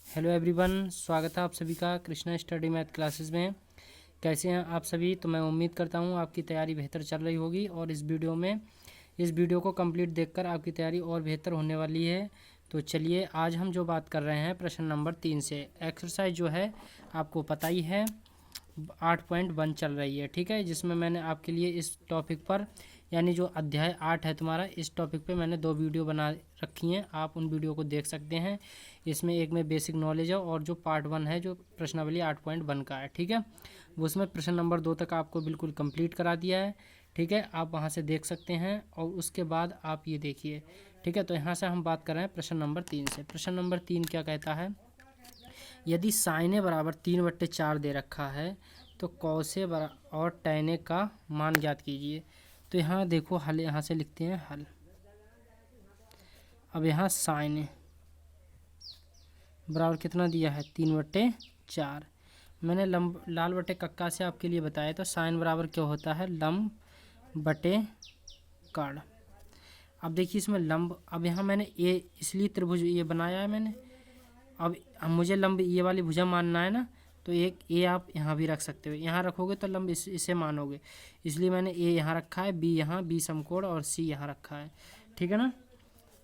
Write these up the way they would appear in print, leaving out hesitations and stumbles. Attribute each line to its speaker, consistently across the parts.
Speaker 1: Hello everyone, स्वागत है आप सभी का कृष्णा स्टडी मैथ क्लासेस में। कैसे हैं आप सभी? तो मैं उम्मीद करता हूं आपकी तैयारी बेहतर चल रही होगी और इस वीडियो को कंप्लीट देखकर आपकी तैयारी और बेहतर होने वाली है। तो चलिए, आज हम जो बात कर रहे हैं प्रश्न नंबर 3 से। एक्सरसाइज जो है आपको पता ही है 8.1 चल रही है, ठीक है, जिसमें मैंने आपके लिए इस टॉपिक पर यानी जो अध्याय 8 है तुम्हारा, इस टॉपिक पे मैंने 2 वीडियो बना रखी हैं। आप उन वीडियो को देख सकते हैं। इसमें एक में बेसिक नॉलेज है और जो पार्ट 1 है जो प्रश्नावली 8.1 का है, ठीक है, वो उसमें प्रश्न नंबर 2 तक आपको बिल्कुल कंप्लीट करा दिया है, ठीक है। आप वहाँ से देख सकते हैं और उसके बाद आप ये देखिए, ठीक है। तो यहाँ से हम बात कर रहे हैं प्रश्न नंबर 3 से। प्रश्न नंबर 3 क्या कहता है? यदि साइने बराबर 3/4 दे रखा है तो कौसे और टैने का मान ज्ञात कीजिए। तो यहाँ देखो, हल यहाँ से लिखते हैं हल। अब यहाँ साइने बराबर कितना दिया है? 3/4। मैंने लंब लाल बटे कक्का से आपके लिए बताया था साइन बराबर क्या होता है? लंब बटे कर्ण। अब देखिए इसमें लंब, अब यहाँ मैंने ये इसलिए त्रिभुज ये बनाया है मैंने। अब मुझे लंब ये वाली भुजा मानना है ना, तो एक ए आप यहाँ भी रख सकते हो। यहाँ रखोगे तो लंब इसे मानोगे, इसलिए मैंने ए यहाँ रखा है, बी यहाँ, बी समकोण और सी यहाँ रखा है, ठीक है ना।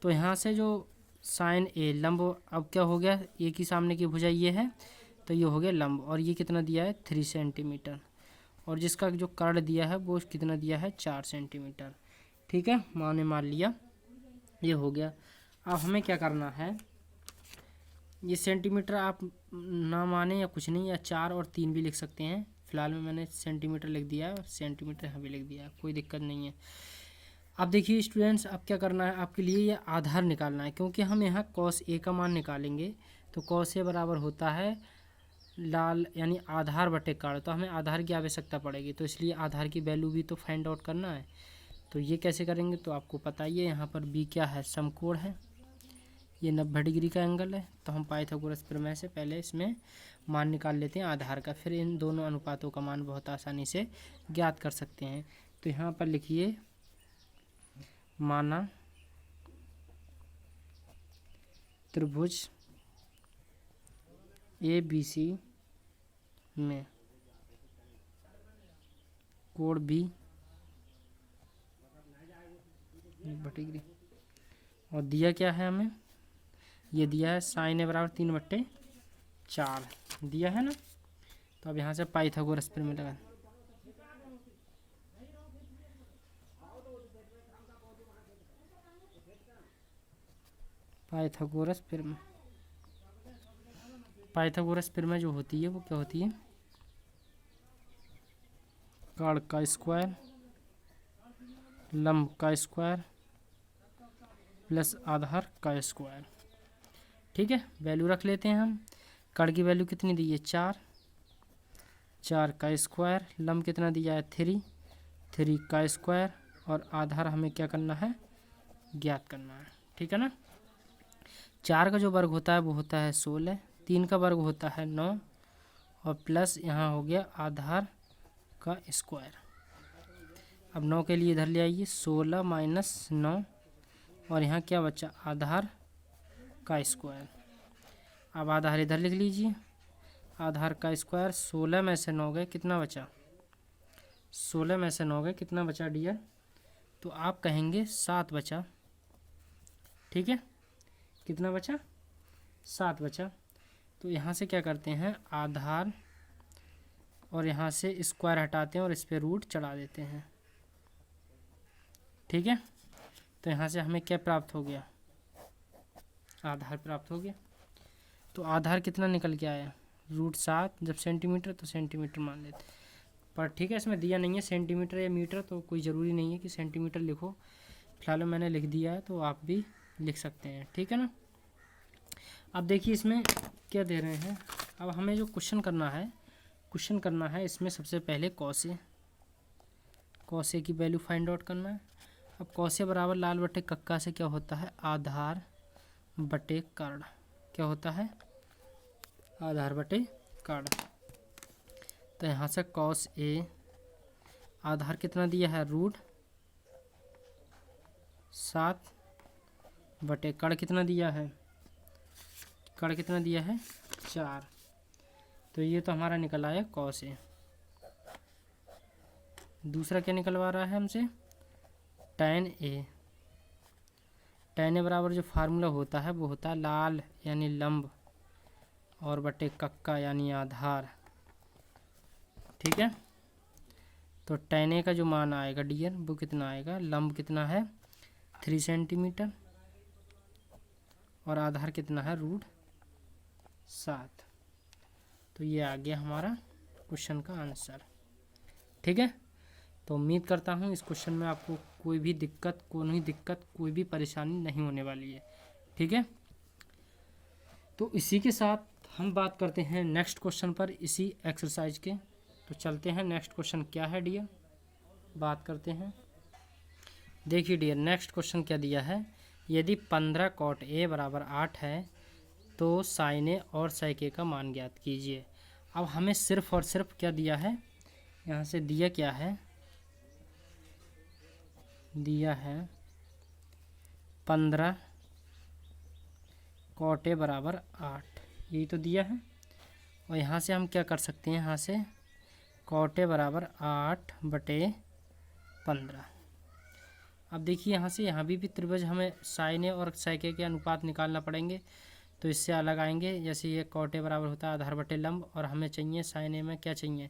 Speaker 1: तो यहाँ से जो साइन ए लंब, अब क्या हो गया? ए की सामने की भुजा ये है तो ये हो गया लंब, और ये कितना दिया है? 3 सेंटीमीटर। और जिसका जो कर्ण दिया है वो कितना दिया है? 4 सेंटीमीटर, ठीक है। मान लिया, ये हो गया। अब हमें क्या करना है? ये सेंटीमीटर आप ना माने या कुछ नहीं, या 4 और 3 भी लिख सकते हैं। फिलहाल में मैंने सेंटीमीटर लिख दिया है और सेंटीमीटर यहाँ भी लिख दिया है, कोई दिक्कत नहीं है। अब देखिए स्टूडेंट्स, अब क्या करना है आपके लिए? ये आधार निकालना है, क्योंकि हम यहाँ कॉस ए का मान निकालेंगे। तो कॉस ए बराबर होता है लाल यानी आधार बटे कर्ण। तो हमें आधार की आवश्यकता पड़ेगी, तो इसलिए आधार की वैल्यू भी तो फाइंड आउट करना है। तो ये कैसे करेंगे? तो आपको पता ही है, यहाँ पर बी क्या है? समकोण है, ये 90 डिग्री का एंगल है। तो हम पाइथागोरस प्रमेय से पहले इसमें मान निकाल लेते हैं आधार का, फिर इन दोनों अनुपातों का मान बहुत आसानी से ज्ञात कर सकते हैं। तो यहाँ पर लिखिए, माना त्रिभुज ए बी सी में कोण बी डिग्री, और दिया क्या है हमें? ये दिया है साइन ए बराबर 3/4 दिया है ना। तो अब यहाँ से पाइथागोरस प्रमेय लगा, पाइथागोरस प्रमेय जो होती है वो क्या होती है? कर्ण का स्क्वायर लंब का स्क्वायर प्लस आधार का स्क्वायर, ठीक है। वैल्यू रख लेते हैं हम। कर्ण की वैल्यू कितनी दी है? 4, 4 का स्क्वायर, लंब कितना दिया है? 3, 3 का स्क्वायर, और आधार हमें क्या करना है? ज्ञात करना है, ठीक है ना। 4 का जो वर्ग होता है वो होता है 16, 3 का वर्ग होता है 9, और प्लस यहाँ हो गया आधार का स्क्वायर। अब 9 के लिए इधर ले आइए, 16 माइनस 9, और यहाँ क्या बचा? आधार का स्क्वायर। अब आधार इधर लिख लीजिए, आधार का स्क्वायर। 16 में से 9 गए, कितना बचा? 16 में से 9 गए, कितना बचा डियर? तो आप कहेंगे 7 बचा, ठीक है। कितना बचा? 7 बचा। तो यहाँ से क्या करते हैं? आधार और यहाँ से स्क्वायर हटाते हैं और इस पर रूट चढ़ा देते हैं, ठीक है। तो यहाँ से हमें क्या प्राप्त हो गया? आधार प्राप्त हो गया। तो आधार कितना निकल के आया? √7। जब सेंटीमीटर तो सेंटीमीटर मान लेते, पर ठीक है इसमें दिया नहीं है सेंटीमीटर या मीटर, तो कोई ज़रूरी नहीं है कि सेंटीमीटर लिखो। फिलहाल मैंने लिख दिया है तो आप भी लिख सकते हैं, ठीक है ना। अब देखिए इसमें क्या दे रहे हैं। अब हमें जो क्वेश्चन करना है इसमें सबसे पहले कौसे की वैल्यू फाइंड आउट करना है। अब कौसे बराबर लाल बटे कक्का से क्या होता है? आधार बटे कर्ण। क्या होता है? आधार बटे कर्ण। तो यहाँ से कॉस ए, आधार कितना दिया है? √7 बटे कर्ण कितना दिया है? कड़ कितना दिया है 4। तो ये तो हमारा निकल आया कॉस ए। दूसरा क्या निकलवा रहा है हमसे, tan ए। tan ए बराबर जो फार्मूला होता है वो होता है लाल यानी लंब और बटे कक्का यानी आधार। ठीक है, तो tan ए का जो मान आएगा डियर वो कितना आएगा, लंब कितना है 3 सेंटीमीटर और आधार कितना है √7। तो ये आ गया हमारा क्वेश्चन का आंसर। ठीक है, तो उम्मीद करता हूँ इस क्वेश्चन में आपको कोई भी दिक्कत कोई भी परेशानी नहीं होने वाली है। ठीक है, तो इसी के साथ हम बात करते हैं नेक्स्ट क्वेश्चन पर इसी एक्सरसाइज के। तो चलते हैं नेक्स्ट क्वेश्चन क्या है डियर, बात करते हैं। देखिए डियर, नेक्स्ट क्वेश्चन क्या दिया है, यदि 15 cot A बराबर 8 है तो sin A और sec A का मान ज्ञात कीजिए। अब हमें सिर्फ और सिर्फ क्या दिया है, यहाँ से दिया क्या है, दिया है 15 cot A बराबर 8, यही तो दिया है। और यहाँ से हम क्या कर सकते हैं, यहाँ से cot A बराबर 8/15। अब देखिए यहाँ से यहाँ भी त्रिभुज हमें sin A और sec A के अनुपात निकालना पड़ेंगे, तो इससे अलग आएंगे। जैसे ये cot A बराबर होता है आधार बटे लंब और हमें चाहिए sin A में क्या चाहिए,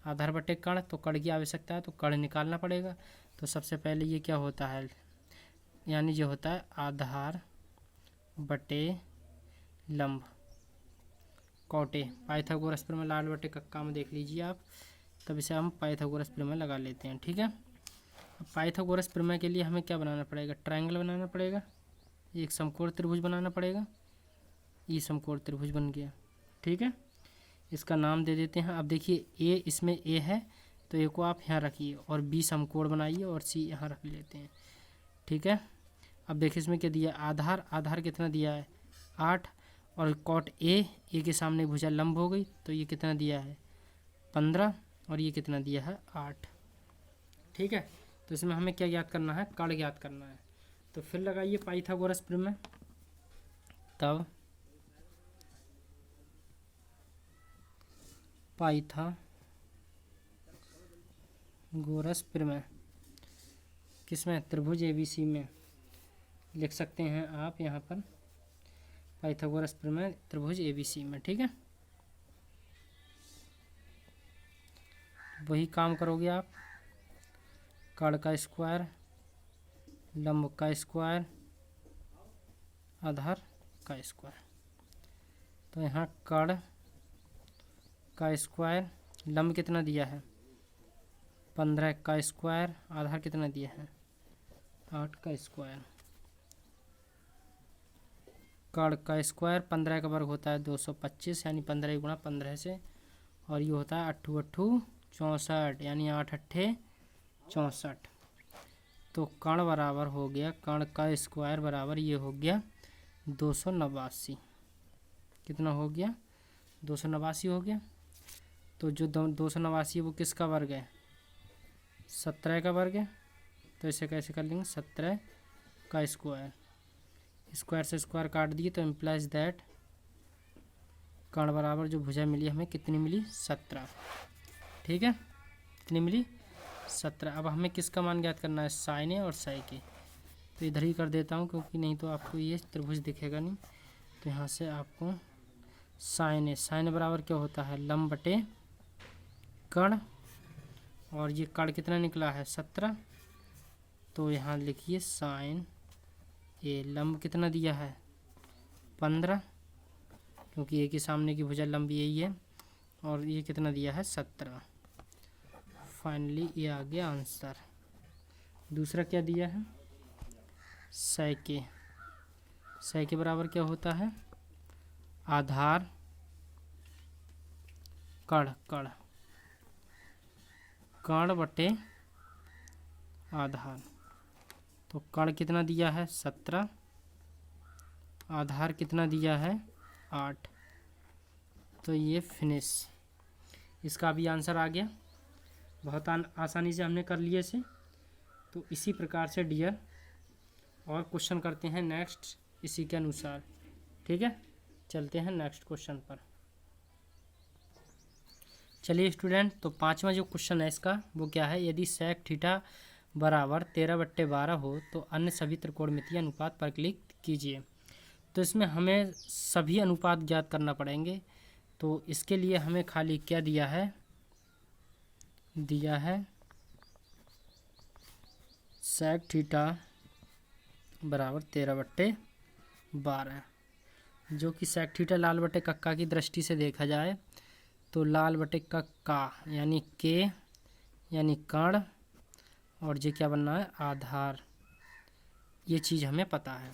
Speaker 1: आधार बटे कण, तो कण की आवश्यकता है तो कण निकालना पड़ेगा। तो सबसे पहले ये क्या होता है, यानी जो होता है आधार बटे लंब cot A, पाइथागोरस प्रमेय लाल बटे कक्का में देख लीजिए आप, तब इसे हम पाइथागोरस प्रमेय लगा लेते हैं। ठीक है, अब पाइथागोरस प्रमेय के लिए हमें क्या बनाना पड़ेगा, ट्रायंगल बनाना पड़ेगा, एक समकोण त्रिभुज बनाना पड़ेगा। ये समकोण त्रिभुज बन गया। ठीक है, इसका नाम दे देते हैं। अब देखिए ए, इसमें ए है तो ए को आप यहाँ रखिए और बी समकोण बनाइए और सी यहाँ रख लेते हैं। ठीक है, अब देखिए इसमें क्या दिया, आधार कितना दिया है 8 और cot ए के सामने भुजा लंब हो गई तो ये कितना दिया है 15 और ये कितना दिया है 8। ठीक है, तो इसमें हमें क्या ज्ञात करना है, कण ज्ञात करना है। तो फिर लगाइए पाइथागोरस प्रमेय, तब पाइथागोरस प्रमेय किसमें, त्रिभुज ABC में लिख सकते हैं आप यहाँ पर, पाइथागोरस प्रमेय त्रिभुज ABC में। ठीक है, वही काम करोगे आप, कण का स्क्वायर, लंब का स्क्वायर, आधार का स्क्वायर। तो यहाँ कण का स्क्वायर, लंब कितना दिया है 15 का स्क्वायर, आधार कितना दिया है 8 का स्क्वायर। कण का स्क्वायर 15 का वर्ग होता है 225 यानी 15 गुणा 15 से, और ये होता है 8 8 64 यानी 8 8 64। तो कण बराबर हो गया, कण का स्क्वायर बराबर ये हो गया 289। कितना हो गया 289 हो गया। तो जो 289 है वो किसका वर्ग है 17 का वर्ग है। तो इसे कैसे कर लेंगे, 17 का स्क्वायर, स्क्वायर से स्क्वायर काट दिए तो इम्प्लाइज दैट कण बराबर जो भुजा मिली हमें कितनी मिली 17। ठीक है, कितनी मिली 17। अब हमें किसका मान ज्ञात करना है, sin A और sec A। तो इधर ही कर देता हूँ क्योंकि नहीं तो आपको ये त्रिभुज दिखेगा नहीं। तो यहाँ से आपको sin A बराबर क्या होता है लंब बटे कण, और ये कण कितना निकला है 17। तो यहाँ लिखिए sin A, लंब कितना दिया है 15 क्योंकि ए के सामने की भुजा लंब यही है, और ये कितना दिया है 17। फाइनली ये आ गया आंसर। दूसरा क्या दिया है sec A बराबर क्या होता है आधार कण बटे आधार। तो कण कितना दिया है 17, आधार कितना दिया है 8। तो ये फिनिश, इसका भी आंसर आ गया। बहुत आसानी से हमने कर लिए इसे। तो इसी प्रकार से डियर और क्वेश्चन करते हैं नेक्स्ट इसी के अनुसार। ठीक है, चलते हैं नेक्स्ट क्वेश्चन पर। चलिए स्टूडेंट, तो पांचवा जो क्वेश्चन है इसका वो क्या है, यदि सेक थीटा बराबर 13/12 हो तो अन्य सभी त्रिकोणमितीय अनुपात पर क्लिक कीजिए। तो इसमें हमें सभी अनुपात ज्ञात करना पड़ेंगे। तो इसके लिए हमें खाली क्या दिया है सेक थीटा बराबर 13/12, जो कि सेक थीटा लाल बटे कक्का की दृष्टि से देखा जाए तो लाल बटे कक्का यानी के यानी कर्ण, और ये क्या बनना है आधार। ये चीज़ हमें पता है।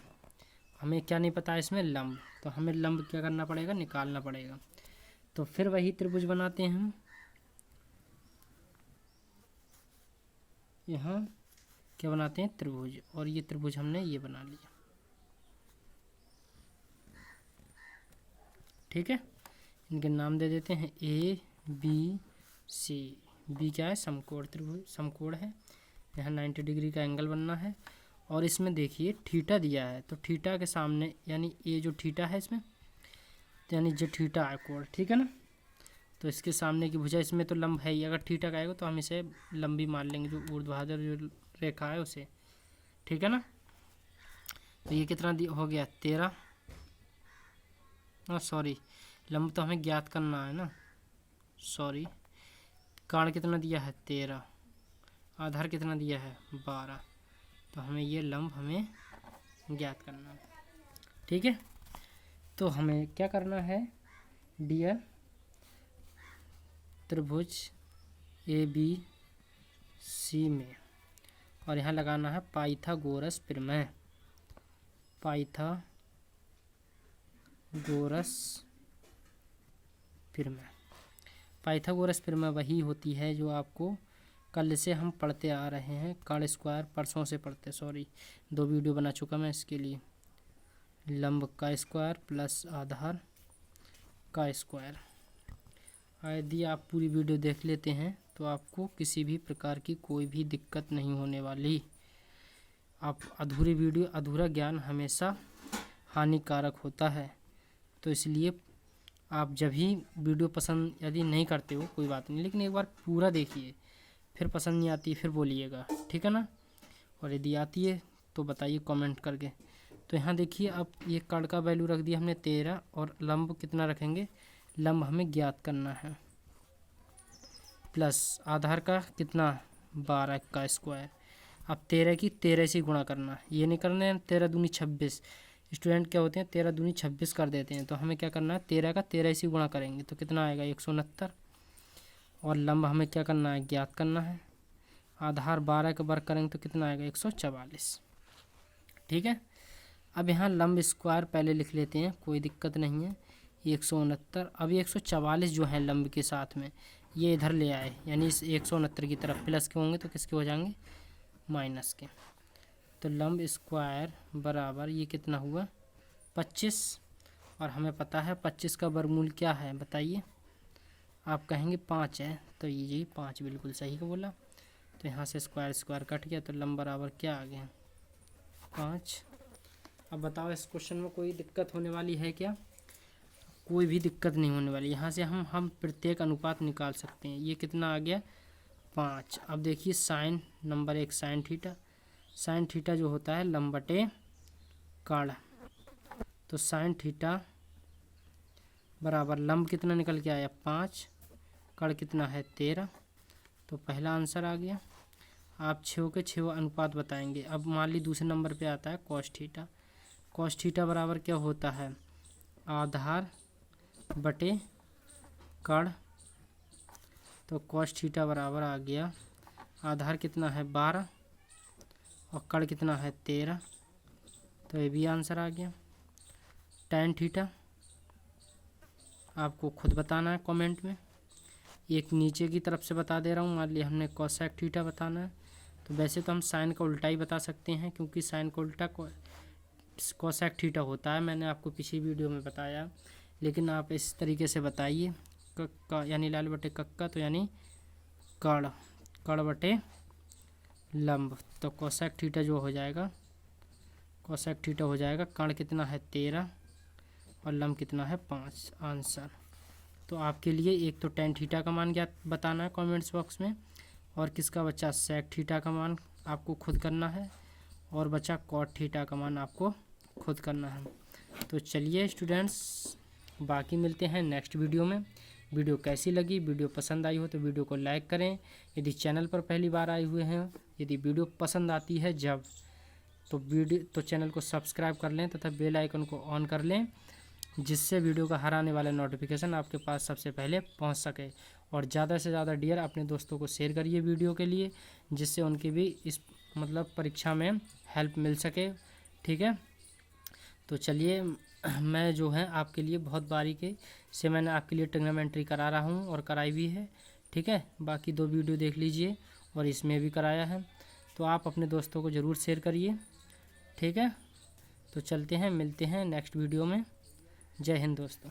Speaker 1: हमें क्या नहीं पता है इसमें, लंब। तो हमें लंब क्या करना पड़ेगा, निकालना पड़ेगा। तो फिर वही त्रिभुज बनाते हैं हम। यहाँ क्या बनाते हैं, त्रिभुज, और ये त्रिभुज हमने ये बना लिया। ठीक है, इनके नाम दे देते हैं ए बी सी। बी क्या है, समकोण त्रिभुज, समकोण है। यहाँ 90 डिग्री का एंगल बनना है। और इसमें देखिए थीटा दिया है, तो थीटा के सामने यानी ये जो थीटा है इसमें, तो यानी जो थीटा है कोण, ठीक है ना। तो इसके सामने की भुजा, इसमें तो लंब है ही, अगर थीटा का आएगा तो हम इसे लंबी मान लेंगे, जो ऊर्ध्वाधर जो रेखा है उसे, ठीक है ना। तो ये कितना हो गया 13, सॉरी लंब तो हमें ज्ञात करना है ना, सॉरी। कोण कितना दिया है 13, आधार कितना दिया है 12, तो हमें ये लंब हमें ज्ञात करना है। ठीक है, तो हमें क्या करना है, डियर त्रिभुज ए बी सी में, और यहाँ लगाना है पाइथागोरस प्रमेय। पाइथागोरस प्रमेय वही होती है जो आपको कल से हम पढ़ते आ रहे हैं, कर्ण स्क्वायर परसों से पढ़ते, सॉरी 2 वीडियो बना चुका मैं इसके लिए। लंब का स्क्वायर प्लस आधार का स्क्वायर। यदि आप पूरी वीडियो देख लेते हैं तो आपको किसी भी प्रकार की कोई भी दिक्कत नहीं होने वाली। आप अधूरी वीडियो, अधूरा ज्ञान हमेशा हानिकारक होता है। तो इसलिए आप जब भी वीडियो पसंद यदि नहीं करते हो कोई बात नहीं, लेकिन एक बार पूरा देखिए, फिर पसंद नहीं आती फिर बोलिएगा, ठीक है ना। और यदि आती है तो बताइए कमेंट करके। तो यहाँ देखिए, अब ये कर्ण का वैल्यू रख दिया हमने 13, और लंब कितना रखेंगे, लंब हमें ज्ञात करना है, प्लस आधार का कितना 12 का स्क्वायर। अब 13 की 13 से गुणा करना, ये नहीं करना है 13 दूनी 26। स्टूडेंट क्या होते हैं 13 दूनी 26 कर देते हैं, तो हमें क्या करना है 13 का 13 से गुणा करेंगे तो कितना आएगा 169, और लंब हमें क्या करना है ज्ञात करना है। आधार 12 का वर्ग करेंगे तो कितना आएगा 144। ठीक है, अब यहाँ लंब स्क्वायर पहले लिख लेते हैं, कोई दिक्कत नहीं है। 169, अब 144 जो है लंब के साथ में ये इधर ले आए, यानी इस 169 की तरफ प्लस के होंगे तो किसके हो जाएंगे, माइनस के। तो लंब स्क्वायर बराबर ये कितना हुआ 25, और हमें पता है 25 का वर्गमूल क्या है बताइए। आप कहेंगे 5 है, तो ये 5 बिल्कुल सही का बोला। तो यहाँ से स्क्वायर स्क्वायर कट गया, तो लंब बराबर क्या आ गया 5। अब बताओ इस क्वेश्चन में कोई दिक्कत होने वाली है क्या, कोई भी दिक्कत नहीं होने वाली। यहाँ से हम प्रत्येक अनुपात निकाल सकते हैं। ये कितना आ गया 5। अब देखिए sine number 1 sine theta, sine theta जो होता है लंब बटे कर्ण, तो साइन थीटा बराबर लंब कितना निकल के आया 5, कर्ण कितना है 13, तो पहला आंसर आ गया। आप 6 के 6 अनुपात बताएंगे। अब मान ली दूसरे नंबर पे आता है कॉस थीटा। कॉस थीटा बराबर क्या होता है आधार बटे कर्ण, तो कॉस थीटा बराबर आ गया आधार कितना है 12 और कर्ण कितना है 13, तो ये भी आंसर आ गया। टैन थीटा आपको खुद बताना है कमेंट में, एक नीचे की तरफ से बता दे रहा हूँ। मान लिया हमने कोसेक थीटा बताना है, तो वैसे तो हम साइन का उल्टा ही बता सकते हैं, क्योंकि साइन का उल्टा कोसेक थीटा होता है, मैंने आपको पिछली वीडियो में बताया। लेकिन आप इस तरीके से बताइए कक्का यानी लाल बटे कक्का, तो यानी कर्ण बटे लंब, तो कोसेक थीटा जो हो जाएगा, कोसेक थीटा हो जाएगा कर्ण कितना है 13 और लंब कितना है 5 आंसर। तो आपके लिए एक तो टेन थीटा का मान ज्ञात बताना है कमेंट्स बॉक्स में, और किसका बच्चा सेक थीटा का मान आपको खुद करना है, और बच्चा कॉट थीटा का मान आपको खुद करना है। तो चलिए स्टूडेंट्स, बाकी मिलते हैं नेक्स्ट वीडियो में। वीडियो कैसी लगी, वीडियो पसंद आई हो तो वीडियो को लाइक करें। यदि चैनल पर पहली बार आए हुए हैं, यदि वीडियो पसंद आती है जब, तो चैनल को सब्सक्राइब कर लें तथा बेल आइकन को ऑन कर लें, जिससे वीडियो का हर आने वाला नोटिफिकेशन आपके पास सबसे पहले पहुंच सके। और ज़्यादा से ज़्यादा डियर अपने दोस्तों को शेयर करिए वीडियो के लिए, जिससे उनकी भी इस परीक्षा में हेल्प मिल सके। ठीक है, तो चलिए मैं जो है आपके लिए बहुत बारीकी से मैंने आपके लिए ट्रिग्नोमेट्री करा रहा हूँ और कराई भी है। ठीक है, बाकी 2 वीडियो देख लीजिए और इसमें भी कराया है, तो आप अपने दोस्तों को ज़रूर शेयर करिए। ठीक है, तो चलते हैं, मिलते हैं नेक्स्ट वीडियो में। जय हिंद दोस्तों।